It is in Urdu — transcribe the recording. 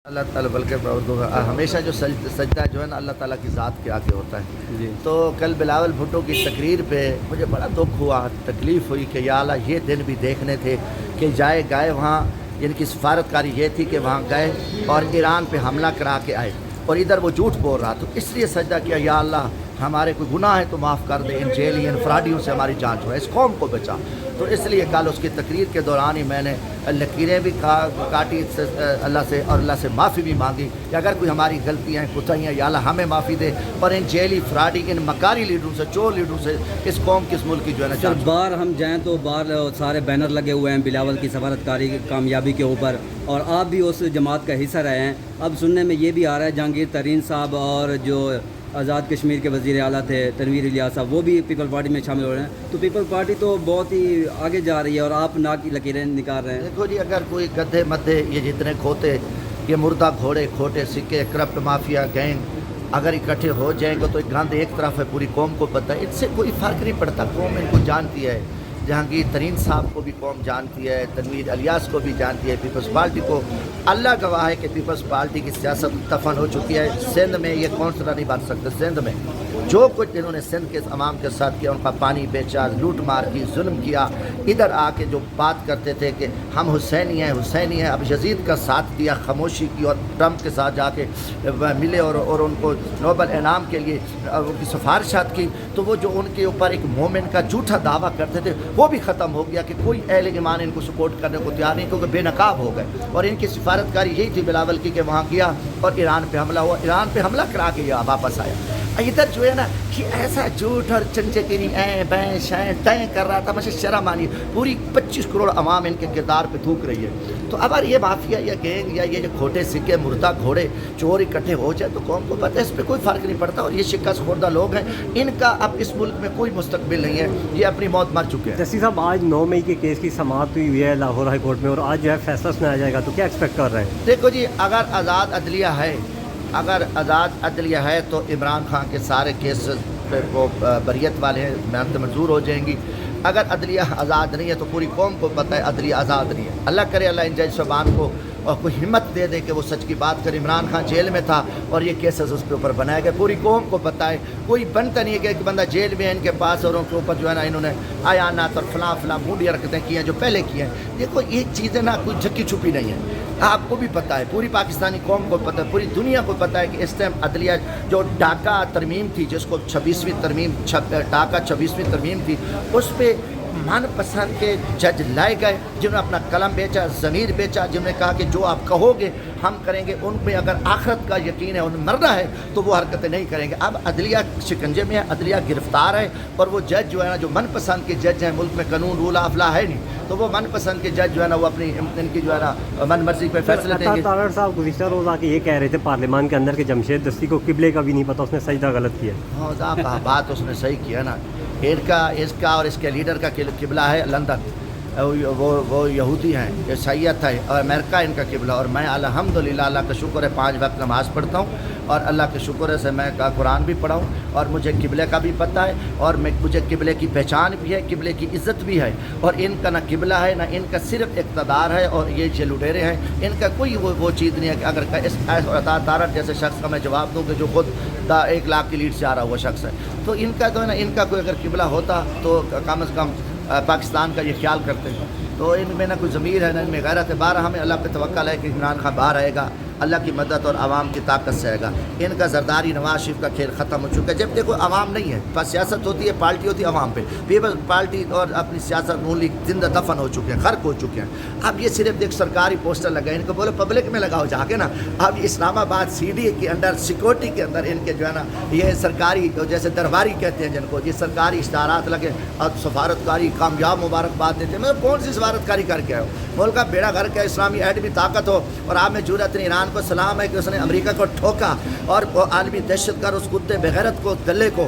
اللہ تعالیٰ بلکہ ہمیشہ جو سجدہ جو ہے نا اللہ تعالیٰ کی ذات کے آگے ہوتا ہے جی۔ تو کل بلاول بھٹو کی تقریر پہ مجھے بڑا دکھ ہوا، تکلیف ہوئی کہ یا اللہ یہ دن بھی دیکھنے تھے کہ گئے وہاں، ان کی سفارتکاری یہ تھی کہ وہاں گئے اور ایران پہ حملہ کرا کے آئے اور ادھر وہ جھوٹ بول رہا، تو اس لیے سجدہ کیا یا اللہ ہمارے کوئی گناہ ہے تو معاف کر دے، ان جیلی ان فراڈیوں سے ہماری جانچ ہو، اس قوم کو بچا۔ تو اس لیے کل اس کی تقریر کے دوران ہی میں نے لکیریں بھی کاٹی اللہ سے اور اللہ سے معافی بھی مانگی کہ اگر کوئی ہماری غلطیاں ہیں کوتاہیاں یا اللہ ہمیں معافی دے اور ان جیلی فراڈی ان مکاری لیڈروں سے چور لیڈروں سے اس قوم کی اس ملک کی جو ہے نا سر باہر ہم جائیں تو باہر سارے بینر لگے ہوئے ہیں بلاول کی سفارتکاری کی کامیابی کے اوپر، اور آپ بھی اس جماعت کا حصہ رہے ہیں۔ اب سننے میں یہ بھی آ رہا ہے جہانگیر ترین صاحب اور جو آزاد کشمیر کے وزیر اعلیٰ تھے تنویر الیاس صاحب وہ بھی پیپل پارٹی میں شامل ہو رہے ہیں، تو پیپل پارٹی تو بہت ہی آگے جا رہی ہے اور آپ نا کی لکیریں نکال رہے ہیں۔ دیکھو جی، اگر کوئی گدھے مدھے یہ جتنے کھوتے یہ مردہ گھوڑے کھوٹے سکے کرپٹ مافیا گینگ اگر اکٹھے ہو جائیں گے تو ایک گند ایک طرف ہے، پوری قوم کو پتہ ہے، اس سے کوئی فرق نہیں پڑتا، قوم ان کو جانتی ہے، جہانگیر ترین صاحب کو بھی قوم جانتی ہے، تنویر الیاس کو بھی جانتی ہے، پیپلز پارٹی کو اللہ گواہ ہے کہ پیپلز پارٹی کی سیاست دفن ہو چکی ہے۔ سندھ میں یہ کونسلر نہیں بن سکتے، سندھ میں جو کچھ انہوں نے سندھ کے عوام کے ساتھ کیا، ان کا پانی بیچا، لوٹ مار کی، ظلم کیا، ادھر آ کے جو بات کرتے تھے کہ ہم حسینی ہیں، اب یزید کا ساتھ دیا، خاموشی کی اور ٹرمپ کے ساتھ جا کے ملے اور ان کو نوبل انعام کے لیے ان کی سفارشات کی، تو وہ جو ان کے اوپر ایک مومن کا جھوٹا دعویٰ کرتے تھے وہ بھی ختم ہو گیا کہ کوئی اہل ایمان ان کو سپورٹ کرنے کو تیار نہیں، کیونکہ بے نقاب ہو گئے۔ اور ان کی سفارتکاری یہی تھی بلاول کی کہ وہاں گیا اور ایران پہ حملہ ہوا، ایران پہ حملہ کرا کے یہ واپس آیا۔ ادھر جو ہے نا کہ ایسا جھوٹ اور چنچکری بیں شیں تیں کر رہا تھا، مجھے شرم آنی، پوری 25 کروڑ عوام ان کے کردار پہ تھوک رہی ہے۔ تو اب یہ مافیا یا گینگ یا یہ جو کھوٹے سکے مردہ گھوڑے چور اکٹھے ہو جائے تو قوم کو پتہ ہے اس پہ کوئی فرق نہیں پڑتا، اور یہ شکست خوردہ لوگ ہیں، ان کا اب اس ملک میں کوئی مستقبل نہیں ہے، یہ اپنی موت مر چکے ہیں۔ جسٹس صاحب آج 9 مئی کے کیس کی سماعت ہوئی ہے لاہور ہائی کورٹ میں، اور آج جو ہے فیصلہ سنایا جائے گا، تو کیا ایکسپیکٹ کر رہے ہیں؟ دیکھو جی، اگر آزاد عدلیہ ہے تو عمران خان کے سارے کیس پہ وہ بریت والے ہیں محنت منظور ہو جائیں گی۔ اگر عدلیہ آزاد نہیں ہے تو پوری قوم کو پتہ ہے عدلیہ آزاد نہیں ہے۔ اللہ کرے اللہ ان جج صاحبان کو اور کوئی ہمت دے دے کہ وہ سچ کی بات کرے۔ عمران خان جیل میں تھا اور یہ کیسز اس کے اوپر بنائے گئے، پوری قوم کو پتہ ہے، کوئی بنتا نہیں ہے کہ ایک بندہ جیل میں ہے ان کے پاس اور ان کے اوپر جو ہے نا انہوں نے آیانات اور فلاں موڈی حرکتیں کی ہیں جو پہلے کی ہیں۔ دیکھو یہ چیزیں نا کوئی جھکی چھپی نہیں ہیں، آپ کو بھی پتہ ہے، پوری پاکستانی قوم کو پتہ ہے، پوری دنیا کو پتہ ہے کہ اس ٹائم عدلیہ جو ڈاکہ ترمیم تھی، جس کو 26ویں ترمیم ڈاکہ 26ویں ترمیم تھی، اس پہ من پسند کے جج لائے گئے جنہوں نے اپنا قلم بیچا، ضمیر بیچا، جنہوں نے کہا کہ جو آپ کہو گے ہم کریں گے، ان پہ اگر آخرت کا یقین ہے، انہیں مرنا ہے تو وہ حرکتیں نہیں کریں گے۔ اب عدلیہ شکنجے میں ہے، عدلیہ گرفتار ہے، اور وہ جج جو ہے نا جو من پسند کے جج ہیں، ملک میں قانون رول آف لا ہے نہیں، تو وہ من پسند کے جج جو ہے نا وہ اپنی ان کی جو ہے نا من مرضی پہ فیصلے دیں گے۔ طاہر صاحب گزشتہ روز آ کے یہ کہہ رہے تھے پارلیمان کے اندر کہ جمشید دستی کو قبلے کا بھی نہیں پتہ، اس نے سجدہ غلط کیا۔ ہاں صاحب بات اس نے صحیح کیا نا، اس کا اور اس کے لیڈر کا قبلہ ہے لندن، وہ یہودی ہیں، عیسائیت ہے، اور امریکہ ان کا قبلہ، اور میں الحمدللہ اللہ کا شکر ہے 5 وقت نماز پڑھتا ہوں، اور اللہ کے شکر ہے سے میں قرآن بھی پڑھا ہوں، اور مجھے قبلے کا بھی پتہ ہے، اور مجھے قبلے کی پہچان بھی ہے، قبلے کی عزت بھی ہے، اور ان کا نہ قبلہ ہے نہ ان کا صرف اقتدار ہے، اور یہ لٹیرے ہیں، ان کا کوئی وہ چیز نہیں ہے کہ اگر اس عطا تارٹ جیسے شخص کا میں جواب دوں کہ جو خود 1 لاکھ کی لیڈ سے آ رہا ہوا شخص ہے، تو ان کا جو ہے نا ان کا کوئی اگر قبلہ ہوتا تو کم از کم پاکستان کا یہ خیال کرتے ہیں، تو ان میں نہ کوئی ضمیر ہے نہ ان میں غیرت ہے۔ باہر ہمیں اللہ پہ توکل ہے کہ عمران خان باہر آئے گا، اللہ کی مدد اور عوام کی طاقت سے آئے گا۔ ان کا زرداری نواز شریف کا کھیل ختم ہو چکا ہے، جب دیکھو عوام نہیں ہے، بس سیاست ہوتی ہے، پارٹی ہوتی ہے عوام پہ، پیپلز پارٹی اور اپنی سیاست نون لیگ زندہ دفن ہو چکے ہیں، غرق ہو چکے ہیں۔ اب یہ صرف ایک سرکاری پوسٹر لگائے، ان کو بولو پبلک میں لگاؤ جا کے نا۔ اب اسلام آباد CD کے اندر سیکورٹی کے اندر ان کے جو ہے نا یہ سرکاری جیسے درباری کہتے ہیں جن کو، یہ سرکاری اشتہارات لگے اور سفارتکاری کامیاب مبارکباد دیتے ہیں۔ مطلب کون سی سفارتکاری کر کے آئے ہو؟ ملک کا بیڑا گھر کے اسلامی ایٹمی طاقت ہو، اور آپ میں جرأت نہیں، ایران کو سلام ہے کہ اس نے امریکہ کو ٹھوکا اور عالمی دہشت گرد اس کتے بغیرت کو گلے کو